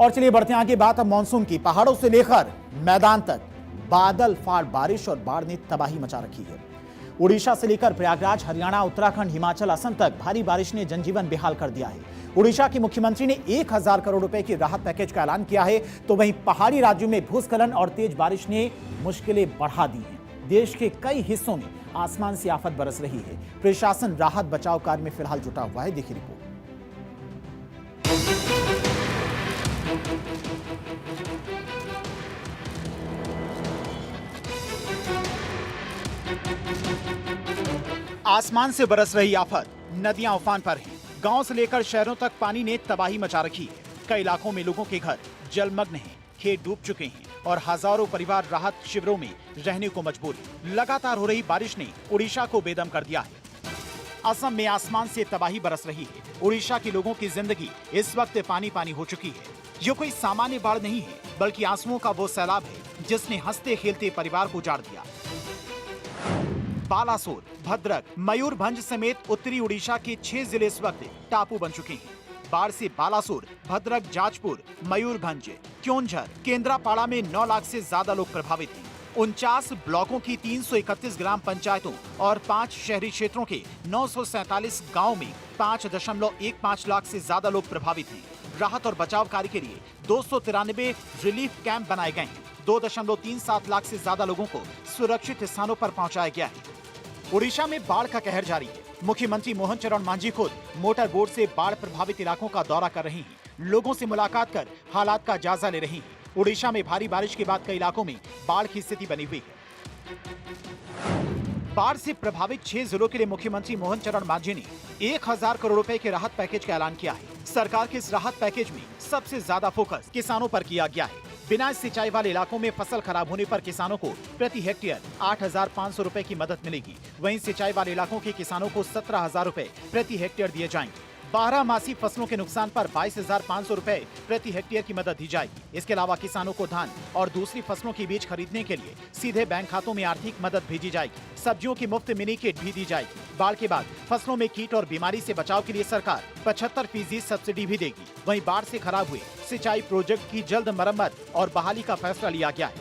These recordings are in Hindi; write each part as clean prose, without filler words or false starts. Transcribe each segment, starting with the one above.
और चलिए बढ़ते हैं आगे। बात अब मानसून की। पहाड़ों से लेकर मैदान तक बादल फाड़ बारिश और बाढ़ ने तबाही मचा रखी है। उड़ीसा से लेकर प्रयागराज, हरियाणा, उत्तराखंड, हिमाचल, असम तक भारी बारिश ने जनजीवन बेहाल कर दिया है। उड़ीसा के मुख्यमंत्री ने 1000 करोड़ रुपए की राहत पैकेज का ऐलान किया है, तो वहीं पहाड़ी राज्यों में भूस्खलन और तेज बारिश ने मुश्किलें बढ़ा दी हैं। देश के कई हिस्सों में आसमान से आफत बरस रही है। प्रशासन राहत बचाव कार्य में फिलहाल जुटा हुआ है। देखिए रिपोर्ट। आसमान से बरस रही आफत, नदियां उफान पर हैं। गांव से लेकर शहरों तक पानी ने तबाही मचा रखी है। कई इलाकों में लोगों के घर जलमग्न हैं, खेत डूब चुके हैं और हजारों परिवार राहत शिविरों में रहने को मजबूर हैं। लगातार हो रही बारिश ने उड़ीसा को बेदम कर दिया है। असम में आसमान से तबाही बरस रही है। उड़ीसा के लोगों की जिंदगी इस वक्त पानी पानी हो चुकी है। ये कोई सामान्य बाढ़ नहीं है, बल्कि आंसुओं का वो सैलाब है जिसने हंसते खेलते परिवार को उजाड़ दिया। बालासोर, भद्रक, मयूरभंज समेत उत्तरी उड़ीसा के 6 जिले इस वक्त टापू बन चुके हैं। बाढ़ से बालासोर, भद्रक, जाजपुर, मयूरभंज, क्योंझर, केंद्रापाड़ा में 9 लाख से ज्यादा लोग प्रभावित हैं। 49 ब्लॉकों की 331 ग्राम पंचायतों और 5 शहरी क्षेत्रों के 947 गाँव में 5.15 लाख से ज्यादा लोग प्रभावित हैं। राहत और बचाव कार्य के लिए 293 रिलीफ कैंप बनाए गए हैं। 2.37 लाख से ज्यादा लोगों को सुरक्षित स्थानों पर पहुंचाया गया है। उड़ीसा में बाढ़ का कहर जारी है। मुख्यमंत्री मोहन चरण मांझी खुद मोटर बोट से बाढ़ प्रभावित इलाकों का दौरा कर रहे हैं। लोगों से मुलाकात कर हालात का जायजा ले रहे हैं। उड़ीसा में भारी बारिश के बाद कई इलाकों में बाढ़ की स्थिति बनी हुई है। बाढ़ से प्रभावित 6 जिलों के लिए मुख्यमंत्री मोहन चरण मांझी ने 1000 करोड़ रुपए के राहत पैकेज का ऐलान किया है। सरकार के इस राहत पैकेज में सबसे ज्यादा फोकस किसानों पर किया गया है। बिना सिंचाई वाले इलाकों में फसल खराब होने पर किसानों को प्रति हेक्टेयर 8500 रुपए की मदद मिलेगी। वहीं सिंचाई वाले इलाकों के किसानों को 17000 रुपए प्रति हेक्टेयर दिए जाएंगे। 12 मासी फसलों के नुकसान पर 22500 रुपए प्रति हेक्टेयर की मदद दी जाएगी। इसके अलावा किसानों को धान और दूसरी फसलों के बीज खरीदने के लिए सीधे बैंक खातों में आर्थिक मदद भेजी जाएगी। सब्जियों की मुफ्त मिनी किट भी दी जाएगी। बाढ़ के बाद फसलों में कीट और बीमारी से बचाव के लिए सरकार 75% सब्सिडी भी देगी। वहीं बाढ़ से खराब हुए सिंचाई प्रोजेक्ट की जल्द मरम्मत और बहाली का फैसला लिया गया है।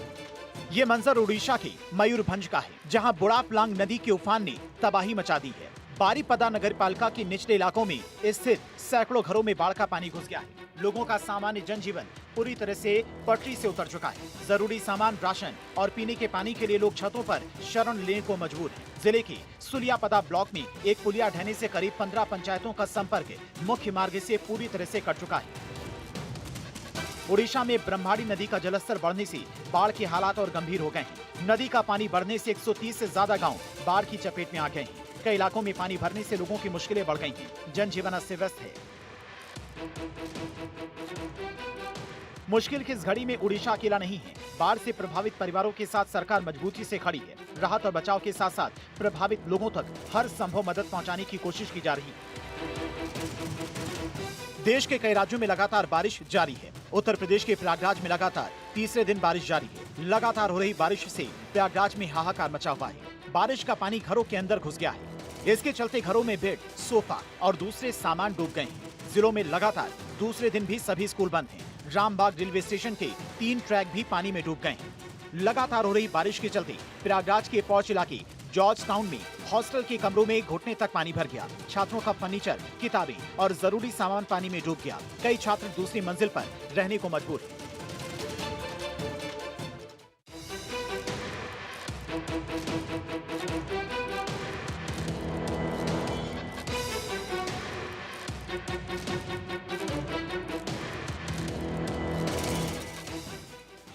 ये मंजर उड़ीसा के मयूरभंज का है, जहां बुढ़ापलांग नदी के उफान ने तबाही मचा दी है। बारीपदा नगर पालिका के निचले इलाकों में स्थित सैकड़ों घरों में बाढ़ का पानी घुस गया है। लोगों का सामान्य जनजीवन पूरी तरह से पटरी से उतर चुका है। जरूरी सामान, राशन और पीने के पानी के लिए लोग छतों पर शरण लेने को मजबूर हैं। जिले के सुलियापदा ब्लॉक में एक पुलिया ढहने से करीब 15 पंचायतों का संपर्क मुख्य मार्ग से पूरी तरह से कट चुका है। उड़ीसा में ब्रह्माणी नदी का जलस्तर बढ़ने से बाढ़ के हालात और गंभीर हो गए हैं। नदी का पानी बढ़ने से 130 से ज्यादा गांव बाढ़ की चपेट में आ गए हैं। कई इलाकों में पानी भरने से लोगों की मुश्किलें बढ़ गई हैं। जनजीवन अस्त व्यस्त है। मुश्किल की इस घड़ी में उड़ीसा अकेला नहीं है। बाढ़ से प्रभावित परिवारों के साथ सरकार मजबूती से खड़ी है। राहत और बचाव के साथ साथ प्रभावित लोगों तक हर संभव मदद पहुंचाने की कोशिश की जा रही है। देश के कई राज्यों में लगातार बारिश जारी है। उत्तर प्रदेश के प्रयागराज में लगातार तीसरे दिन बारिश जारी है। लगातार हो रही बारिश से प्रयागराज में हाहाकार मचा हुआ है। बारिश का पानी घरों के अंदर घुस गया है। इसके चलते घरों में बेड, सोफा और दूसरे सामान डूब गए हैं। जिलों में लगातार दूसरे दिन भी सभी स्कूल बंद हैं। रामबाग रेलवे स्टेशन के 3 ट्रैक भी पानी में डूब गए हैं। लगातार हो रही बारिश के चलते प्रयागराज के पौष इलाके जॉर्ज टाउन में हॉस्टल के कमरों में घुटने तक पानी भर गया। छात्रों का फर्नीचर, किताबें और जरूरी सामान पानी में डूब गया। कई छात्र दूसरी मंजिल पर रहने को मजबूर हैं।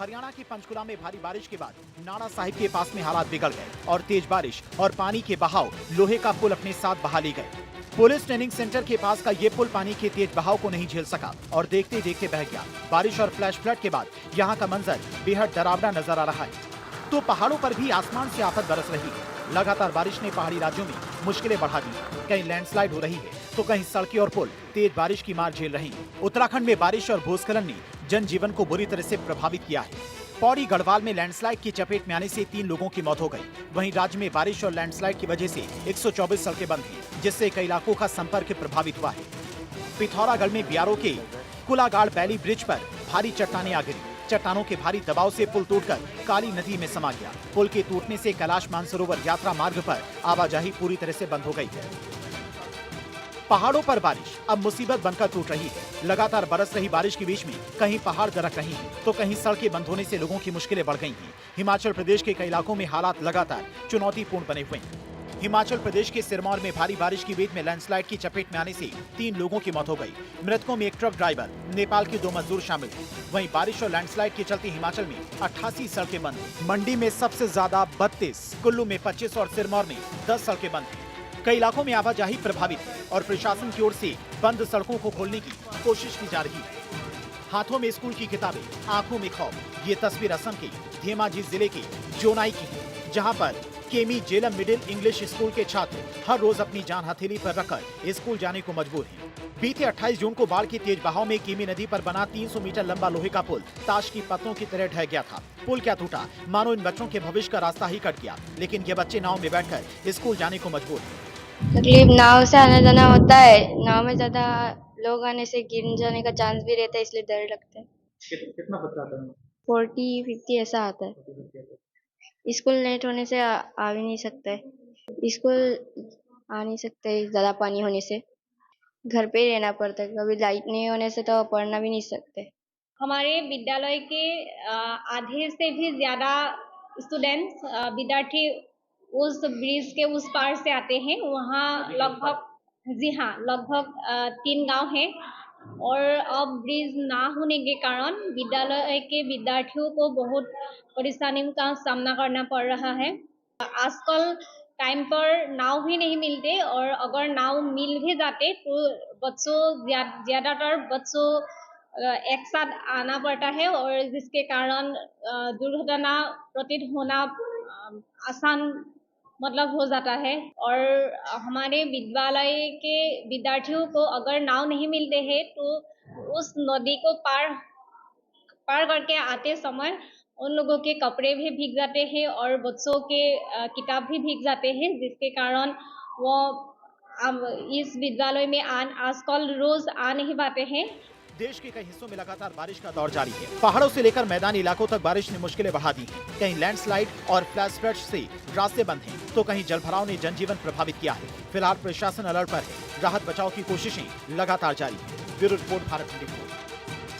हरियाणा के पंचकुला में भारी बारिश के बाद नाना साहिब के पास में हालात बिगड़ गए और तेज बारिश और पानी के बहाव लोहे का पुल अपने साथ बहा ले गए। पुलिस ट्रेनिंग सेंटर के पास का ये पुल पानी के तेज बहाव को नहीं झेल सका और देखते देखते बह गया। बारिश और फ्लैश फ्लड के बाद यहाँ का मंजर बेहद डरावना नजर आ रहा है। तो पहाड़ों पर भी आसमान से आफत बरस रही है। लगातार बारिश ने पहाड़ी राज्यों में मुश्किलें बढ़ा दी। कहीं लैंडस्लाइड हो रही है तो कहीं सड़कें और पुल तेज बारिश की मार झेल रही हैं। उत्तराखंड में बारिश और भूस्खलन ने जनजीवन को बुरी तरह से प्रभावित किया है। पौड़ी गढ़वाल में लैंडस्लाइड की चपेट में आने से 3 लोगों की मौत हो गई। वहीं राज्य में बारिश और लैंडस्लाइड की वजह से 124 सड़कें बंद हैं, जिससे कई इलाकों का संपर्क प्रभावित हुआ है। पिथौरागढ़ में बियारो के कुलागाड़ बैली ब्रिज पर भारी चट्टानें आ गिरी। चट्टानों के भारी दबाव से पुल टूटकर काली नदी में समा गया। पुल के टूटने से कैलाश मानसरोवर यात्रा मार्ग पर आवाजाही पूरी तरह से बंद हो गई है। पहाड़ों पर बारिश अब मुसीबत बनकर टूट रही है। लगातार बरस रही बारिश के बीच में कहीं पहाड़ दरक रही हैं, तो कहीं सड़कें बंद होने से लोगों की मुश्किलें बढ़ गई हैं। हिमाचल प्रदेश के कई इलाकों में हालात लगातार चुनौतीपूर्ण बने हुए हैं। हिमाचल प्रदेश के सिरमौर में भारी बारिश की बीच में लैंडस्लाइड की चपेट में आने से 3 लोगों की मौत हो गई। मृतकों में एक ट्रक ड्राइवर, नेपाल के 2 मजदूर शामिल थे। वहीं बारिश और लैंडस्लाइड के चलते हिमाचल में 88 सड़कें बंद हैं। मंडी में सबसे ज्यादा 32, कुल्लू में 25 और सिरमौर में 10 सड़कें बंद हैं। कई इलाकों में आवाजाही प्रभावित है और प्रशासन की ओर से बंद सड़कों को खोलने की कोशिश की जा रही है। हाथों में स्कूल की किताबें, आंखों में खौफ। ये तस्वीर असम के धेमाजी जिले के जोनाई की है, जहां पर केमी जेलम मिडिल इंग्लिश स्कूल के छात्र हर रोज अपनी जान हथेली पर रखकर स्कूल जाने को मजबूर हैं। बीते 28 जून को बाढ़ के तेज बहाव में केमी नदी पर बना 300 मीटर लंबा लोहे का पुल ताश की पत्तों की तरह ढह गया था। पुल क्या टूटा, मानो इन बच्चों के भविष्य का रास्ता ही कट गया। लेकिन ये बच्चे नाव में बैठकर स्कूल जाने को मजबूर हैं। तकलीफ नाव से आना जाना होता है। नाव में ज्यादा लोग आने से गिर जाने का चांस भी रहता है, इसलिए डर लगता है। कितना खर्चा आता है? 40-50 ऐसा आता है। स्कूल लेट होने से आ भी नहीं सकता है। स्कूल आ नहीं सकते ज्यादा पानी होने से। घर पे ही रहना पड़ता है। कभी लाइट नहीं होने से तो पढ़ना भी नहीं सकते। हमारे विद्यालय के आधे से भी ज्यादा स्टूडेंट्स विद्यार्थी उस ब्रिज के उस पार से आते हैं। वहाँ लगभग 3 गांव हैं और अब ब्रिज ना होने के कारण विद्यालय के विद्यार्थियों को बहुत परेशानियों का सामना करना पड़ रहा है। आजकल टाइम पर नाव भी नहीं मिलते और अगर नाव मिल भी जाते तो ज्यादातर बच्चों एक साथ आना पड़ता है और जिसके कारण दुर्घटना प्रतीत होना आसान हो जाता है। और हमारे विद्यालय के विद्यार्थियों को अगर नाव नहीं मिलते हैं तो उस नदी को पार करके आते समय उन लोगों के कपड़े भी भीग जाते हैं और बच्चों के किताब भी भीग जाते हैं, जिसके कारण वो इस विद्यालय में आजकल रोज आ नहीं पाते हैं। देश के कई हिस्सों में लगातार बारिश का दौर जारी है। पहाड़ों से लेकर मैदानी इलाकों तक बारिश ने मुश्किलें बढ़ा दी हैं। कहीं लैंडस्लाइड और फ्लैश फ्लड से रास्ते बंद हैं, तो कहीं जलभराव ने जनजीवन प्रभावित किया है। फिलहाल प्रशासन अलर्ट पर है। राहत बचाव की कोशिशें लगातार जारी है। Bureau report, Bharat 24।